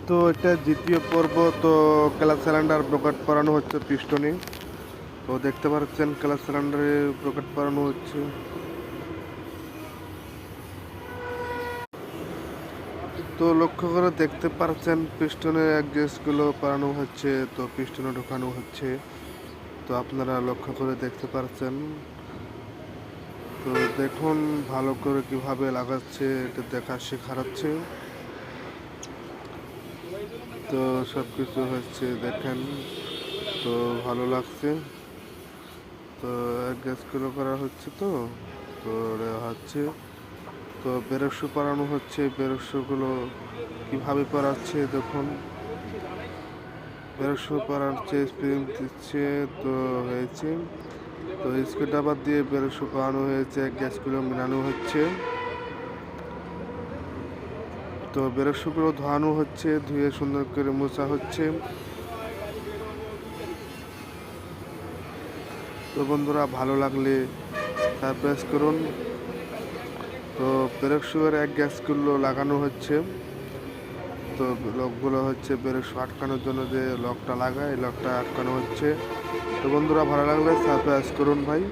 তো এটা দ্বিতীয় পর্ব। তো ক্লাস সিলিন্ডার ব্রকেট পরানো হচ্ছে পিস্টনে। তো দেখতে পাচ্ছেন ক্লাস সিলিন্ডারে ব্রকেট পরানো হচ্ছে। তো লক্ষ্য করে দেখতে পাচ্ছেন পিস্টনের অ্যাডজাস্টগুলো পরানো হচ্ছে, তো পিস্টনে ঢোকানো হচ্ছে। তো আপনারা লক্ষ্য করে দেখতে পাচ্ছেন। তো দেখুন ভালো করে কিভাবে লাগাচ্ছে, এটা দেখা শেখাচ্ছে। তো সব কিছু হচ্ছে দেখেন, তো ভালো লাগছে। তো গ্যাসগুলো করা হচ্ছে। তো তো হচ্ছে, তো বেরোসু পরানো হচ্ছে। বেরোসুগুলো কীভাবে পরাচ্ছে দেখুন। বেরোসু পরাচ্ছে, স্প্রিং দিচ্ছে। তো হয়েছে, তো স্ক্রুড্রাইভার দিয়ে বেরোসু পরানো হয়েছে, গ্যাসগুলো মেলানো হচ্ছে। তো বেরোসুগুলো ধোয়ানো হচ্ছে, ধুয়ে সুন্দর করে মোছা হচ্ছে। তো বন্ধুরা ভালো লাগলে সাবস্ক্রাইব করুন। তো ব্রেক শুয়ের এক গ্যাসগুলো লাগানো হচ্ছে। তো লকগুলো হচ্ছে ব্রেক শু আটকানোর জন্য যে লকটা লাগায়, এই লকটা আটকানো হচ্ছে। তো বন্ধুরা ভালো লাগলে সাবস্ক্রাইব করুন ভাই।